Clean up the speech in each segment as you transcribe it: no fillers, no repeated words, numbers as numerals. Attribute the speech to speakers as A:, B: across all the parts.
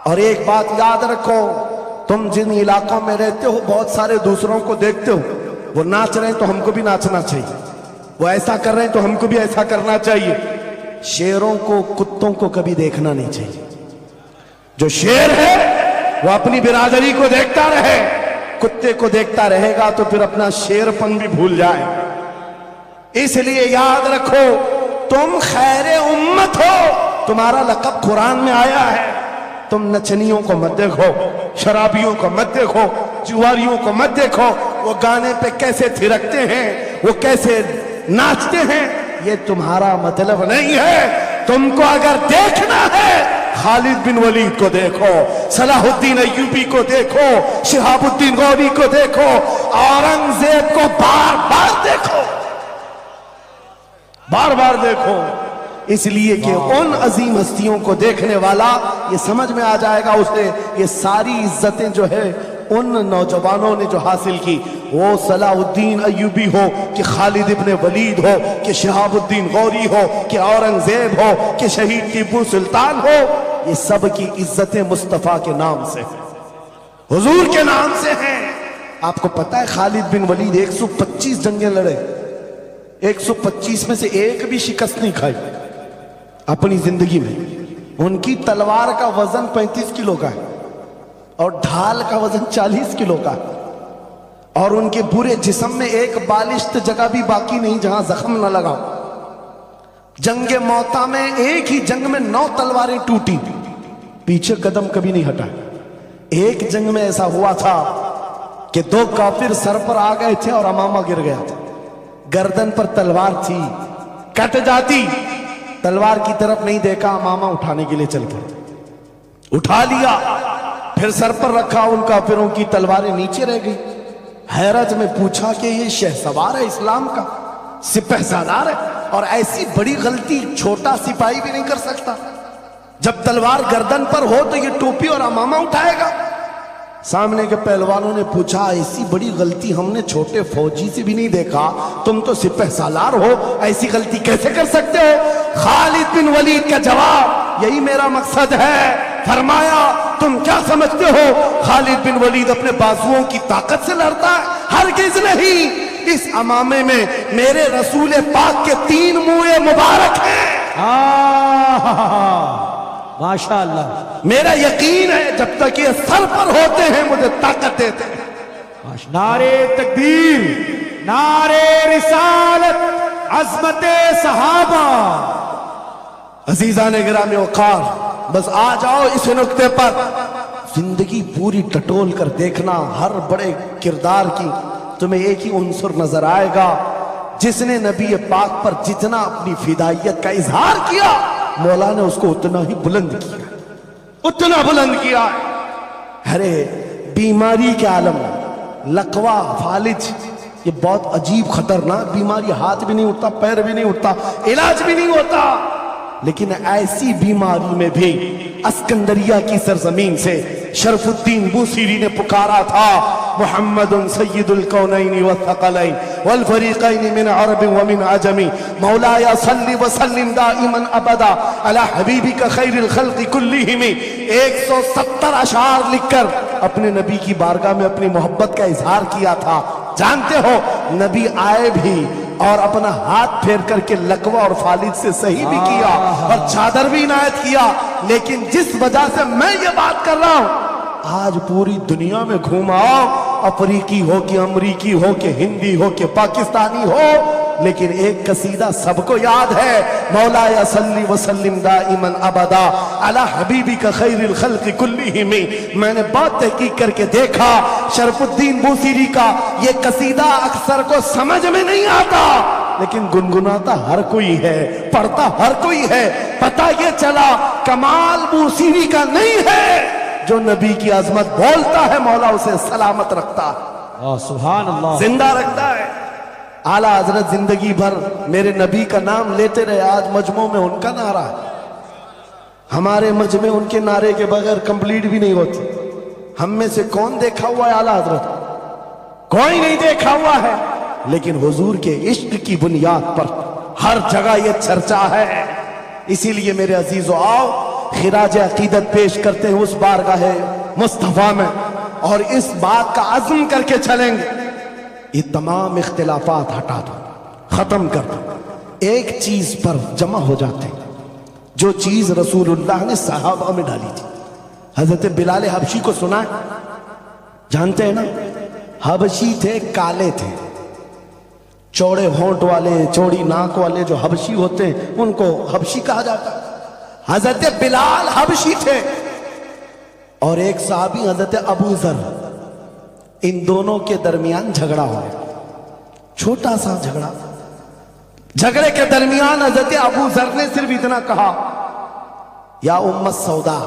A: اور ایک بات یاد رکھو، تم جن علاقوں میں رہتے ہو بہت سارے دوسروں کو دیکھتے ہو، وہ ناچ رہے ہیں تو ہم کو بھی ناچنا چاہیے، وہ ایسا کر رہے ہیں تو ہم کو بھی ایسا کرنا چاہیے۔ شیروں کو کتوں کو کبھی دیکھنا نہیں چاہیے۔ جو شیر ہے وہ اپنی برادری کو دیکھتا رہے، کتے کو دیکھتا رہے گا تو پھر اپنا شیر پن بھی بھول جائے۔ اس لیے یاد رکھو تم خیر امت ہو، تمہارا لقب قرآن میں آیا ہے۔ تم نچنیوں کو مت دیکھو، شرابیوں کو مت دیکھو، جواریوں کو مت دیکھو، وہ گانے پہ کیسے تھرکتے ہیں، وہ کیسے ناچتے ہیں، یہ تمہارا مطلب نہیں ہے۔ تم کو اگر دیکھنا ہے خالد بن ولید کو دیکھو، صلاح الدین ایوبی کو دیکھو، شہاب الدین غوری کو دیکھو، اورنگزیب کو بار بار دیکھو، بار بار دیکھو، اس لیے کہ ان عظیم ہستیوں کو دیکھنے والا یہ سمجھ میں آ جائے گا اسے یہ ساری عزتیں جو ہے ان نوجوانوں نے جو حاصل کی، وہ صلاح الدین ایوبی ہو کہ خالد ابن ولید ہو کہ شہاب الدین غوری ہو کہ اورنگزیب ہو کہ شہید ٹیپو سلطان ہو، یہ سب کی عزتیں مصطفیٰ کے نام سے، حضور کے نام سے ہیں۔ آپ کو پتا ہے خالد بن ولید 125 جنگیں لڑے، 125 میں سے ایک بھی شکست نہیں کھائی اپنی زندگی میں۔ ان کی تلوار کا وزن 35 کلو کا ہے اور ڈھال کا وزن 40 کلو کا ہے، اور ان کے پورے جسم میں ایک بالشت جگہ بھی باقی نہیں جہاں زخم نہ لگا۔ جنگ موتا میں ایک ہی جنگ میں 9 تلواریں ٹوٹی، پیچھے قدم کبھی نہیں ہٹا۔ ایک جنگ میں ایسا ہوا تھا کہ 2 کافر سر پر آ گئے تھے اور امامہ گر گیا تھا، گردن پر تلوار تھی، کٹ جاتی، تلوار کی طرف نہیں دیکھا، امامہ اٹھانے کے لیے چل پڑے، اٹھا لیا، پھر سر پر رکھا، ان کافروں کی تلواریں نیچے رہ گئی۔ حیرت میں پوچھا کہ یہ شہسوار ہے اسلام کا، سپہ سالار ہے، اور ایسی بڑی غلطی چھوٹا سپاہی بھی نہیں کر سکتا۔ جب تلوار گردن پر ہو تو یہ ٹوپی اور امامہ اٹھائے گا؟ سامنے کے پہلوانوں نے پوچھا ایسی بڑی غلطی ہم نے چھوٹے فوجی سے بھی نہیں دیکھا، تم تو سپہ سالار ہو، ایسی غلطی کیسے کر سکتے ہو؟ خالد بن ولید کا جواب یہی میرا مقصد ہے، فرمایا تم کیا سمجھتے ہو خالد بن ولید اپنے بازوؤں کی طاقت سے لڑتا ہے؟ ہرگز نہیں۔ اس امامے میں میرے رسول پاک کے 3 منہ مبارک ہیں۔
B: ماشاءاللہ،
A: میرا یقین ہے جب تک یہ سر پر ہوتے ہیں مجھے طاقت دیتے ہیں۔
B: نعرے تکبیر، نعرے رسالت، عظمت صحابہ۔
A: عزیزان گرامی وقار، بس آ جاؤ اس نقطے پر، زندگی پوری ٹٹول کر دیکھنا، ہر بڑے کردار کی تمہیں ایک ہی عنصر نظر آئے گا، جس نے نبی پاک پر جتنا اپنی فدائیت کا اظہار کیا، مولا نے اس کو اتنا ہی بلند کیا، اتنا بلند کیا۔ ارے بیماری کے عالم، لقوا، فالج، یہ بہت عجیب خطرناک بیماری، ہاتھ بھی نہیں اٹھتا، پیر بھی نہیں اٹھتا، علاج بھی نہیں ہوتا، لیکن ایسی بیماری میں بھی اسکندریہ کی سرزمین سے شرف الدین بوسیری نے پکارا تھا، محمد سید الکونین والثقلین والفریقین من عرب ومن عجم، مولایا صلی وسلم دائما ابدا علی حبیبک خیر الخلق کلہم۔ 170 اشعار لکھ کر اپنے نبی کی بارگاہ میں اپنی محبت کا اظہار کیا تھا۔ جانتے ہو نبی آئے بھی اور اپنا ہاتھ پھیر کر کے لقوہ اور فالج سے صحیح بھی کیا اور چادر بھی عنایت کیا، لیکن جس وجہ سے میں یہ بات کر رہا ہوں، آج پوری دنیا میں گھوما، افریقی ہو کہ امریکی ہو کہ ہندی ہو کہ پاکستانی ہو، لیکن ایک قصیدہ سب کو یاد ہے، مولایا صلی وسلم دائما ابدا علی حبیبک خیر الخلق کلہم۔ میں نے بات تحقیق کر کے دیکھا، شرف الدین بوسیری کا یہ قصیدہ اکثر کو سمجھ میں نہیں آتا، لیکن گنگناتا ہر کوئی ہے، پڑھتا ہر کوئی ہے۔ پتہ یہ چلا کمال بوسیری کا نہیں ہے، جو نبی کی عظمت بولتا ہے مولا اسے سلامت رکھتا ہے،
B: سبحان اللہ،
A: زندہ رکھتا ہے۔ اعلیٰ حضرت زندگی بھر میرے نبی کا نام لیتے رہے، آج مجمع میں ان کا نعرہ ہے، ہمارے مجمع ان کے نعرے کے بغیر کمپلیٹ بھی نہیں ہوتی۔ ہم میں سے کون دیکھا ہوا ہے اعلیٰ حضرت؟ کوئی نہیں دیکھا ہوا ہے، لیکن حضور کے عشق کی بنیاد پر ہر جگہ یہ چرچا ہے۔ اسی لیے میرے عزیزو آؤ खिराज अकीदत पेश करते हैं उस बारगाह मुस्तफा में और इस बात का अज़्म करके चलेंगे, ये तमाम इख्तिलाफात हटा दो, खत्म कर दो, एक चीज पर जमा हो जाते हैं, जो चीज रसूलुल्लाह ने सहाबा में डाली थी। हजरत बिलाल हबशी को सुना है? जानते हैं ना? हबशी थे, काले थे, चौड़े होंठ वाले, चौड़ी नाक वाले जो हबशी होते हैं उनको हबशी कहा जाता है। हजरत बिलाल हबशी थे और एक साहबी हजरत अबू जर, इन दोनों के दरमियान झगड़ा हो गया, छोटा सा झगड़ा। झगड़े के दरमियान हजरत अबू जर ने सिर्फ इतना कहा, या उम्मत सौदा,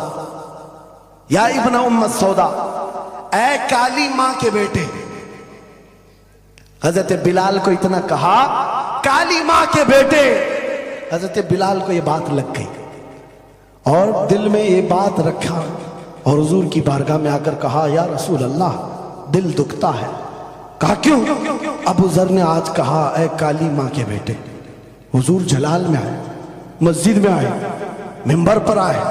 A: या इब्न उम्मत सौदा, ऐ काली मां के बेटे। हजरत बिलाल को इतना कहा, काली मां के बेटे। हजरत बिलाल को यह बात लग गई और दिल में ये बात रखा और हुजूर की बारगाह में आकर कहा, या रसूल अल्लाह, दिल दुखता है। कहा क्यों? अबू जर ने आज कहा, ऐ काली मां के बेटे। हुजूर जलाल में आए, मस्जिद में आए, मिंबर पर आए,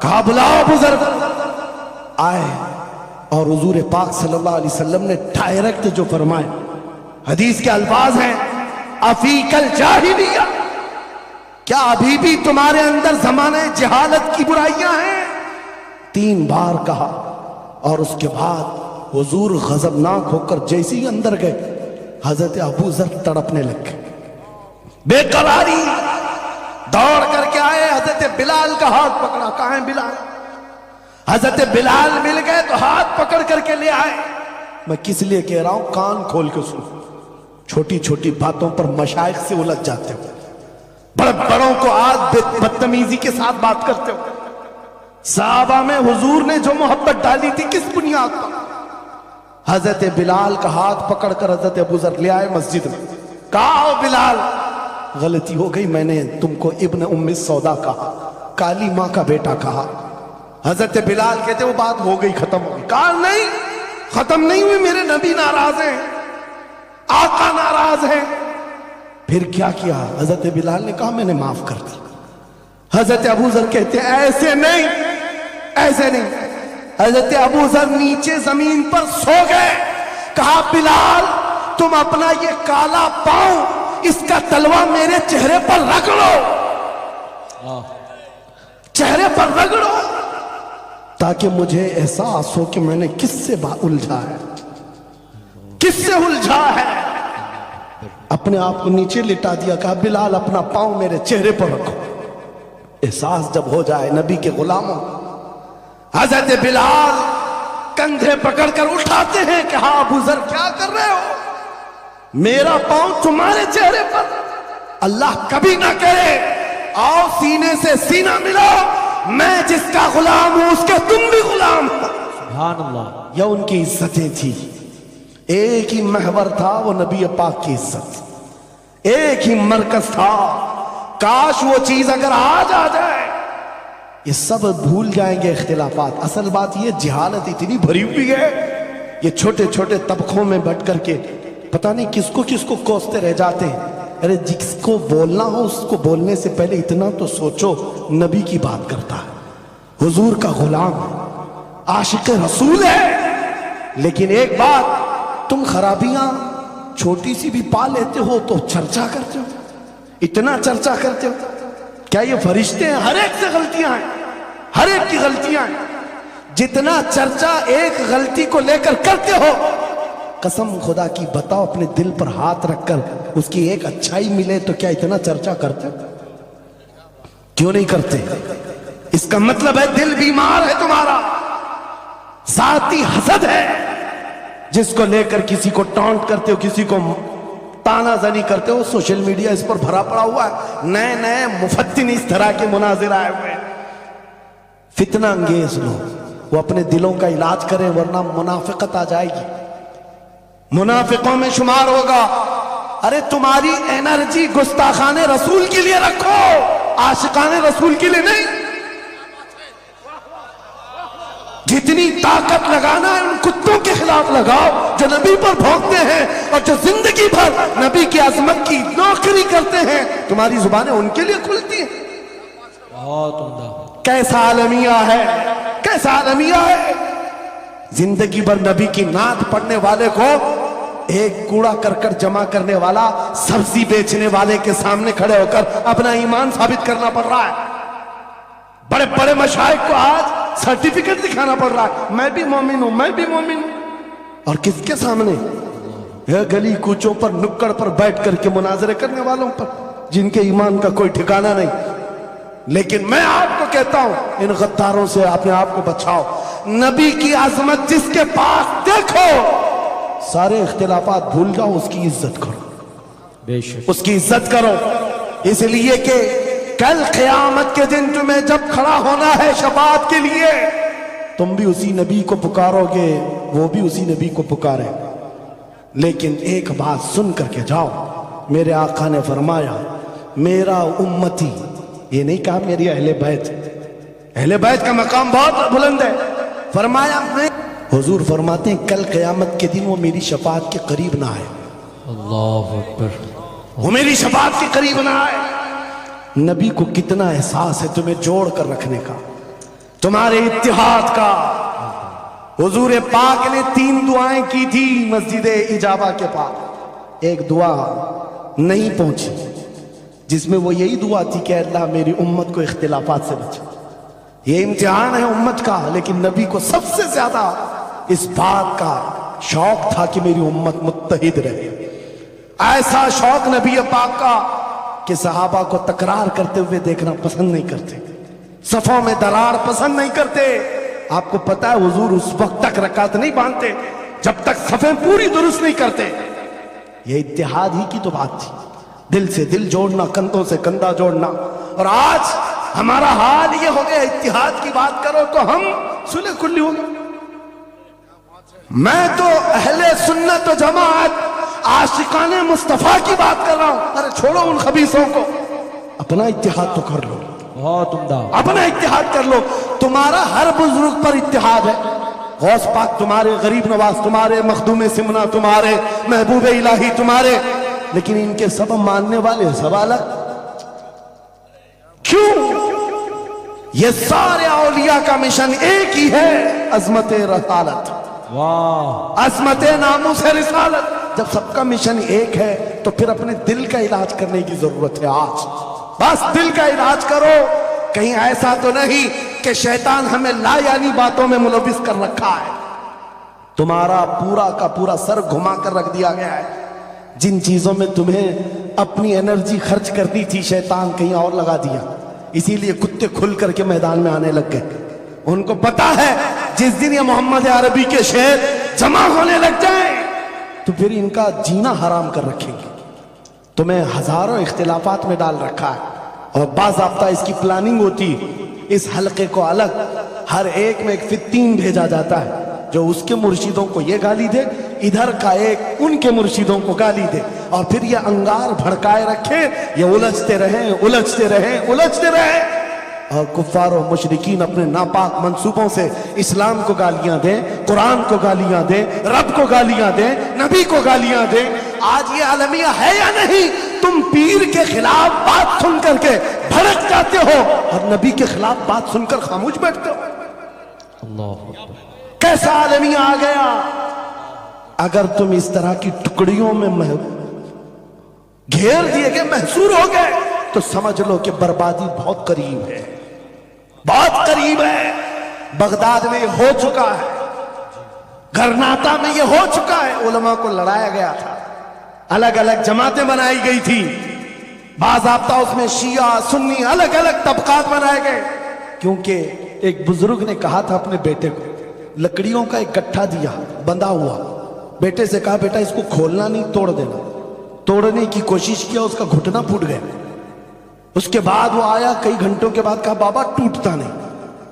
A: कहा बुलाओ अबू जर। आए और हुजूर पाक सल्लल्लाहु अलैहि वसल्लम ने डायरेक्ट जो फरमाए, हदीस के अल्फाज हैं, अफीकल जाहिलिया, क्या अभी भी तुम्हारे अंदर जमाने जहालत की बुराइयां हैं? 3 बार कहा और उसके बाद हुजूर गजबनाक होकर जैसे ही अंदर गए, हजरत अबू जर तड़पने लग गए, बेकरारी। दौड़ करके आए, हजरत बिलाल का हाथ पकड़ा, कहां है बिलाल? हजरत बिलाल मिल गए तो हाथ पकड़ करके ले आए। मैं किस लिए कह रहा हूं, कान खोल के सुनो, छोटी छोटी बातों पर मशाइख से उलझ जाते हो, बड़े बड़ों को आज बदतमीजी के साथ बात करते हो। साहबा में हुजूर ने जो मोहब्बत डाली थी किस बुनियाद पर? हजरत बिलाल का हाथ पकड़कर हजरत अबू जर ले आए मस्जिद में, कहा ओ बिलाल, गलती हो गई, मैंने तुमको इब्न उम्मी सौदा कहा, काली मां का बेटा कहा। हजरत बिलाल कहते वो बात हो गई, खत्म हो गई। कहा नहीं, खत्म नहीं हुई, मेरे नबी नाराज हैं, आका नाराज है। फिर क्या किया? हजरत बिलाल ने कहा मैंने माफ कर दी। हजरत अबू जर कहते ऐसे नहीं, ऐसे नहीं। हजरत अबू जर नीचे जमीन पर सो गए। कहा बिलाल, तुम अपना ये काला पांव, इसका तलवा मेरे चेहरे पर रगड़ो, चेहरे पर रगड़ो, ताकि मुझे एहसास हो कि मैंने किससे उलझा है, किससे उलझा है। अपने आप को नीचे लिटा दिया। कहा बिलाल, अपना पांव मेरे चेहरे पर रखो, एहसास जब हो जाए नबी के गुलामों। हजरत बिलाल कंधे पकड़कर उठाते हैं। कहा अबू जर क्या कर रहे हो? मेरा पांव तुम्हारे चेहरे पर, अल्लाह कभी ना करे, आओ सीने से सीना मिलाओ, मैं जिसका गुलाम हूं उसके तुम भी गुलाम हो।
B: सुभान अल्लाह।
A: यह उनकी इज्जतें थी, एक ही महवर था वो नबी पाक की इज्जत, एक ही मरकज था। काश वो चीज अगर आज आ जाए, ये सब भूल जाएंगे इख्तिलाफात। असल बात ये, जिहालत इतनी भरी हुई है, ये छोटे छोटे तबकों में बट करके पता नहीं किसको किसको कोसते रह जाते हैं। अरे जिसको बोलना हो उसको बोलने से पहले इतना तो सोचो, नबी की बात करता है, हुजूर का गुलाम है, आशिक रसूल है। लेकिन एक बात, तुम खराबियां छोटी सी भी पा लेते हो तो चर्चा करते हो, इतना चर्चा करते हो। क्या ये फरिश्ते हैं? हर एक से गलतियां हैं, हर एक की गलतियां हैं। जितना चर्चा एक गलती को लेकर करते हो, कसम खुदा की बताओ, अपने दिल पर हाथ रखकर उसकी एक अच्छाई मिले तो क्या इतना चर्चा करते? क्यों नहीं करते? इसका मतलब है दिल बीमार है तुम्हारा, जाती हसद है, जिसको लेकर किसी को टॉन्ट करते हो, किसी को तानाजनी करते हो। सोशल मीडिया इस पर भरा पड़ा हुआ है, नए नए मुफत्तिन इस तरह के मुनाजिर आए हुए हैं। फितना अंगेज लोग, वो अपने दिलों का इलाज करें, वरना मुनाफिकत आ जाएगी, मुनाफिकों में शुमार होगा। अरे तुम्हारी एनर्जी गुस्ताखाने रसूल के लिए रखो, आशिकाने रसूल के लिए नहीं। जितनी ताकत लगाना है उन कुत्तों के खिलाफ लगाओ जो नबी पर भौंकते हैं और जो जिंदगी भर नबी की अजमत की नौकरी करते हैं। तुम्हारी जुबानें उनके लिए खुलती हैं।
B: बहुत उम्दा।
A: कैसा आलमिया है, कैसा आलमिया है। जिंदगी भर नबी की नात पढ़ने वाले को एक कूड़ा करकट जमा करने वाला सब्जी बेचने वाले के सामने खड़े होकर अपना ईमान साबित करना पड़ रहा है। बड़े बड़े मशाइख को आज सर्टिफिकेट दिखाना पड़ रहा है, मैं भी मोमिन हूं, मैं भी मोमिन हूं। और किसके सामने? यह गली कूचों पर नुक्कड़ पर बैठ करके मुनाजरे करने वालों पर, जिनके ईमान का कोई ठिकाना नहीं। लेकिन मैं आपको कहता हूं, इन गद्दारों से अपने आप को बचाओ। नबी की आजमत जिसके पास देखो, सारे इख्तिलाफात भूल जाओ, उसकी इज्जत करो,
B: बेशक
A: उसकी इज्जत करो। इसलिए कि कल क़यामत के दिन तुम्हें जब खड़ा होना है शफाअत के लिए, तुम भी उसी नबी को पुकारोगे, वो भी उसी नबी को पुकारे। लेकिन एक बात सुन करके जाओ, मेरे आका ने फरमाया मेरा उम्मती, ये नहीं कहा मेरी अहले बैत, अहले बैत का मकाम बहुत बुलंद है। फरमाया मैं, हुजूर फरमाते हैं कल क़यामत के दिन वो मेरी शफाअत के करीब ना आए,
B: अल्लाह अकबर,
A: वो मेरी शफाअत के करीब ना आए। नबी को कितना एहसास है तुम्हें जोड़ कर रखने का, तुम्हारे इत्तिहाद का। हुजूर पाक ने 3 दुआएं की थी मस्जिद इजाबा के पास, एक दुआ नहीं पहुंची जिसमें वो यही दुआ थी कि अल्लाह मेरी उम्मत को इख्तिलाफात से बचा। ये इम्तिहान है उम्मत का, लेकिन नबी को सबसे ज्यादा इस बात का शौक था कि मेरी उम्मत मुत्तहिद रहे। ऐसा शौक नबी पाक का कि सहाबा को तकरार करते हुए देखना पसंद नहीं करते, सफों में दरार पसंद नहीं करते। आपको पता है हुजूर उस वक्त तक रकात नहीं बांधते जब तक सफें पूरी दुरुस्त नहीं करते। ये इत्तिहाद ही की तो बात थी, दिल से दिल जोड़ना, कंधों से कंधा जोड़ना। और आज हमारा हाल ये हो गया, इत्तिहाद की बात करो तो हम सुलह कुल्ली हो गए। मैं तो अहले सुन्नत व जमात आशिकाने मुस्तफा की बात कर रहा हूं। अरे छोड़ो उन खबीसों को, अपना इत्तिहाद तो कर लो,
B: बहुत उम्दा,
A: अपना इत्तिहाद कर लो। तुम्हारा हर बुजुर्ग पर इत्तिहाद है, गौस पाक तुम्हारे, गरीब नवाज तुम्हारे, मखदूम सिमना तुम्हारे, महबूब इलाही तुम्हारे, लेकिन इनके सब मानने वाले सब अलग। क्यों? ये सारे औलिया का मिशन एक ही है, अजमत रसालत,
B: वाह,
A: अजमत नामूस रिसालत। जब सबका मिशन एक है तो फिर अपने दिल का इलाज करने की जरूरत है। आज बस दिल का इलाज करो। कहीं ऐसा तो नहीं कि शैतान हमें लायानी बातों में मुलविस कर रखा है, तुम्हारा पूरा का पूरा सर घुमा कर रख दिया गया है। जिन चीजों में तुम्हें अपनी एनर्जी खर्च करनी थी, शैतान कहीं और लगा दिया। इसीलिए कुत्ते खुल करके मैदान में आने लग गए। उनको पता है जिस दिन ये मोहम्मद अरबी के शेर जमा होने लग जाए तो फिर इनका जीना हराम कर रखेंगे। तुम्हें हजारों इख्तिलाफात में डाल रखा है और बाज़ाब्ता इसकी प्लानिंग होती। इस हलके को अलग हर एक में एक फित्तीन भेजा जाता है जो उसके मुर्शिदों को ये गाली दे, इधर का एक उनके मुर्शिदों को गाली दे, और फिर ये अंगार भड़काए रखे, ये उलझते रहे, उलझते रहे, उलझते रहे। और कुफ्फार और मुशरिकीन अपने नापाक मंसूबों से इस्लाम को गालियां दें, कुरान को गालियां दें, रब को गालियां दें, नबी को गालियां दें। आज ये आलमिया है या नहीं? तुम पीर के खिलाफ बात सुन करके भड़क जाते हो और नबी के खिलाफ बात सुनकर खामोश बैठते हो।
B: अल्लाह,
A: कैसा आलमिया आ गया। अगर तुम इस तरह की टुकड़ियों में घेर दिए गए, महसूर हो गए, तो समझ लो कि बर्बादी बहुत करीब है, बहुत करीब है। बगदाद में ये हो चुका है, गरनाता में ये हो चुका है। उलमा को लड़ाया गया था, अलग अलग जमातें बनाई गई थी, बाज़ाब्ता उसमें शिया सुन्नी अलग अलग तबकात बनाए गए। क्योंकि एक बुजुर्ग ने कहा था अपने बेटे को, लकड़ियों का एक गट्ठा दिया बंधा हुआ, बेटे से कहा बेटा इसको खोलना नहीं, तोड़ देना। तोड़ने की कोशिश किया, उसका घुटना फूट गया। उसके बाद वो आया कई घंटों के बाद, कहा बाबा टूटता नहीं।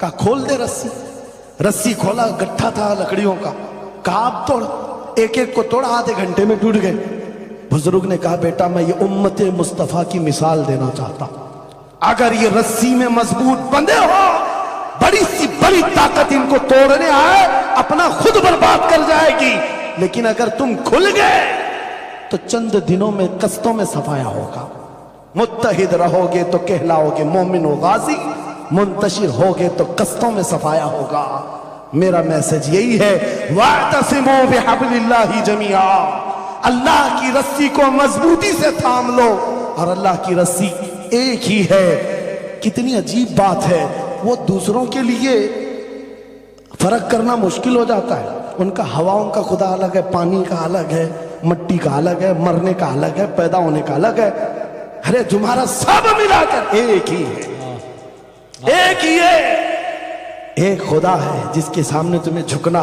A: कहा खोल दे रस्सी। रस्सी खोला, गट्ठा था लकड़ियों का। कहा अब तोड़। एक एक को तोड़ा, आधे घंटे में टूट गए। बुजुर्ग ने कहा बेटा मैं ये उम्मत मुस्तफा की मिसाल देना चाहता हूं। अगर ये रस्सी में मजबूत बंधे हो, बड़ी सी बड़ी ताकत इनको तोड़ने आए, अपना खुद बर्बाद कर जाएगी। लेकिन अगर तुम खुल गए तो चंद दिनों में कस्तों में सफाया होगा। मुत्तहिद रहोगे तो कहलाओगे मोमिन व गाजी, मुंतशिर होगे तो कस्तों में सफाया होगा। मेरा मैसेज यही है, वातसिमू बिहब्लिल्लाहि जमीआ, अल्लाह की रस्सी को मजबूती से थाम लो, और अल्लाह की रस्सी एक ही है। कितनी अजीब बात है, वो दूसरों के लिए फर्क करना मुश्किल हो जाता है। उनका हवाओं का खुदा अलग है, पानी का अलग है, मिट्टी का अलग है, मरने का अलग है, पैदा होने का अलग है। अरे तुम्हारा सब मिलाकर एक ही है, एक ही है। एक खुदा है जिसके सामने तुम्हें झुकना।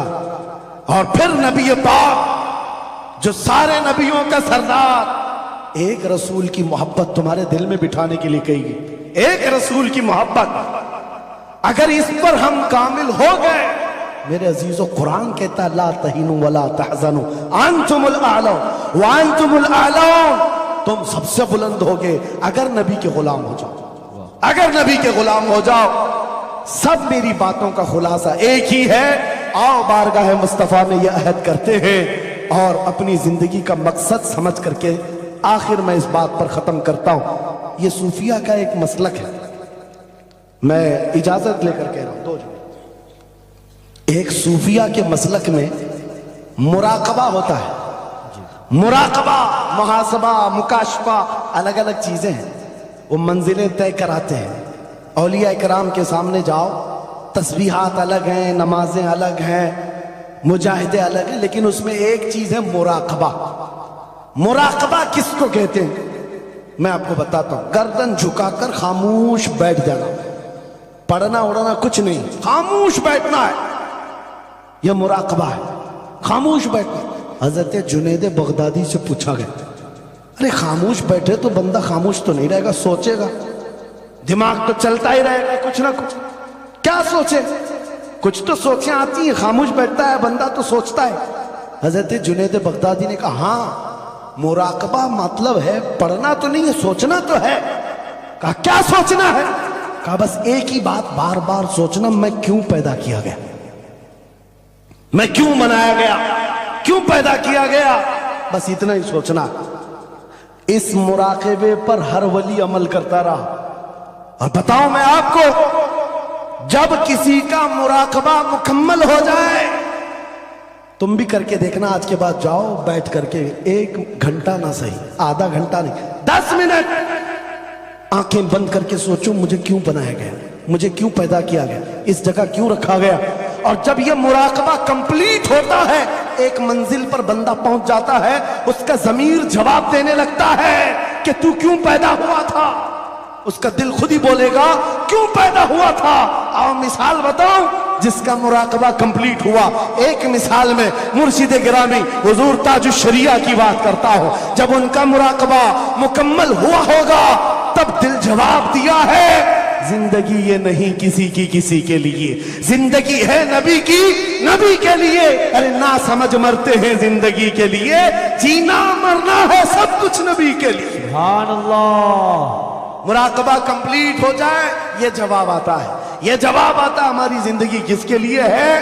A: और फिर नबी पाक जो सारे नबियों का सरदार, एक रसूल की मोहब्बत तुम्हारे दिल में बिठाने के लिए कही गई। एक रसूल की मोहब्बत, अगर इस पर हम कामिल हो गए, मेरे अजीजों, कुरान कहता है ला तहीनु वला तहज़नु अंतुमुल आलौ व अंतुमुल आलौन, तुम सबसे बुलंद होगे अगर नबी के गुलाम हो जाओ, अगर नबी के गुलाम हो जाओ। सब मेरी बातों का खुलासा एक ही है। आओ बारगाह मुस्तफा में यह अहद करते हैं और अपनी जिंदगी का मकसद समझ करके आखिर में इस बात पर खत्म करता हूं। यह सूफिया का एक मसलक है, मैं इजाजत लेकर कह रहा हूं। दो एक सूफिया के मसलक में मुराकबा होता है। मुराकबा, मुहासबा, मुकाशफा, अलग अलग चीजें हैं। वो मंजिलें तय कराते हैं। औलिया इकराम के सामने जाओ, तस्बीहात अलग हैं, नमाजें अलग हैं, मुजाहिदे अलग हैं, लेकिन उसमें एक चीज है मुराकबा। मुराकबा किसको कहते हैं मैं आपको बताता हूं। गर्दन झुकाकर खामोश बैठ जाना, पढ़ना उड़ना कुछ नहीं, खामोश बैठना है, यह मुराकबा है। खामोश बैठना। हजरत जुनैद बगदादी से पूछा गया, अरे खामोश बैठे तो बंदा खामोश तो नहीं रहेगा, सोचेगा, दिमाग तो चलता ही रहेगा कुछ ना कुछ। क्या सोचे? कुछ तो सोचें आती है, खामोश बैठता है बंदा तो सोचता है। हजरत जुनैद बगदादी ने कहा, हाँ मुराकबा मतलब है पढ़ना तो नहीं है, सोचना तो है। कहा क्या सोचना है? कहा बस एक ही बात बार बार सोचना, मैं क्यों पैदा किया गया, मैं क्यों बनाया गया, क्यों पैदा किया गया, बस इतना ही सोचना। इस मुराकबे पर हर वली अमल करता रहा। और बताओ मैं आपको, जब किसी का मुराकबा मुकम्मल हो जाए, तुम भी करके देखना, आज के बाद जाओ बैठ करके 1 घंटा ना सही, आधा घंटा नहीं, 10 मिनट आंखें बंद करके सोचो, मुझे क्यों बनाया गया, मुझे क्यों पैदा किया गया, इस जगह क्यों रखा गया। और जब यह मुराकबा कंप्लीट होता है, एक मंजिल पर बंदा पहुंच जाता है, उसका ज़मीर जवाब देने लगता है कि तू क्यों पैदा हुआ था। उसका दिल खुद ही बोलेगा क्यों पैदा हुआ था। आओ मिसाल बताऊं, जिसका मुराकबा कंप्लीट हुआ। एक मिसाल में मुर्शिद गिरामी हुजूर ताजुश शरिया की बात करता हूं। जब उनका मुराकबा मुकम्मल हुआ होगा, तब दिल जवाब दिया है, जिंदगी ये नहीं किसी की किसी के लिए, जिंदगी है नबी की नबी के लिए। अरे ना समझ मरते हैं जिंदगी के लिए, जीना मरना है सब कुछ नबी के लिए।
B: सुभान अल्लाह।
A: मुराकबा कंप्लीट हो जाए, ये जवाब आता है, ये जवाब आता है हमारी जिंदगी किसके लिए है,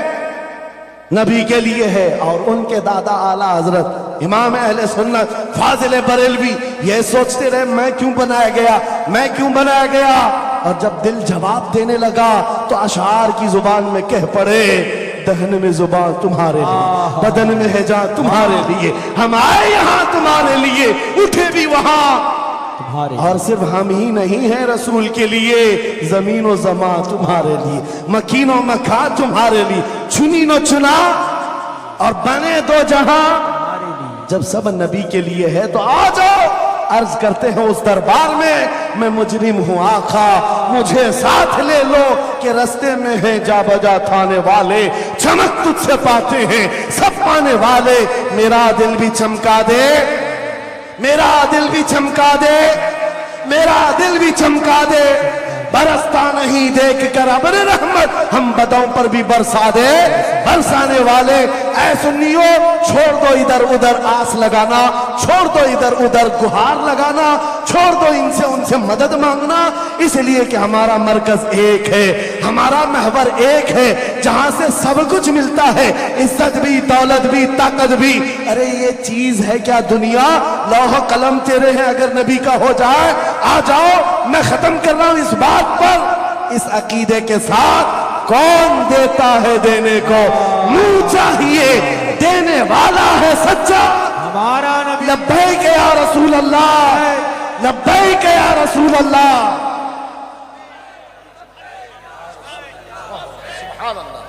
A: नबी के लिए है। और उनके दादा आला हजरत इमाम अहले सुन्नत फाजिल बरेलवी ये सोचते रहे, मैं क्यों बनाया गया, मैं क्यों बनाया गया। और जब दिल जवाब देने लगा तो अशार की जुबान में कह पड़े, दहन में जुबान तुम्हारे लिए, बदन में है जान तुम्हारे लिए, हम आए यहाँ तुम्हारे लिए, उठे भी वहां। और सिर्फ हम ही नहीं हैं रसूल के लिए, जमीन और जमा तुम्हारे लिए, मकीन और मका तुम्हारे लिए, चुनी न चुना और बने दो जहां। जब सब नबी के लिए है तो आ जाओ, अर्ज करते हैं उस दरबार में, मैं मुजरिम हूं आका मुझे साथ ले लो, कि रस्ते में है जा बजा थाने वाले, चमक तुझसे पाते हैं सब पाने वाले। मेरा दिल भी चमका दे, मेरा दिल भी चमका दे, मेरा दिल भी चमका दे। बरसता नहीं देख कर अब्र रहमत, हम बदों पर भी बरसा दे बरसाने वाले। ऐ सुन्नियो, छोड़ दो इधर उधर आस लगाना, छोड़ दो इधर उधर गुहार लगाना, छोड़ दो इनसे उनसे मदद मांगना, इसलिए कि हमारा मरकज एक है, हमारा महवर एक है, जहां से सब कुछ मिलता है, इज्जत भी, दौलत भी, ताकत भी। अरे ये चीज है क्या दुनिया, लौह कलम तेरे हैं, अगर नबी का हो जाए आ जाओ। मैं खत्म कर रहा हूं इस बात पर, اس عقیدے کے ساتھ کون دیتا ہے دینے کو؟ منہ چاہیے دینے والا ہے سچا.
B: ہمارا نبی
A: لبیک یا رسول اللہ، لبیک یا رسول اللہ. سبحان اللہ.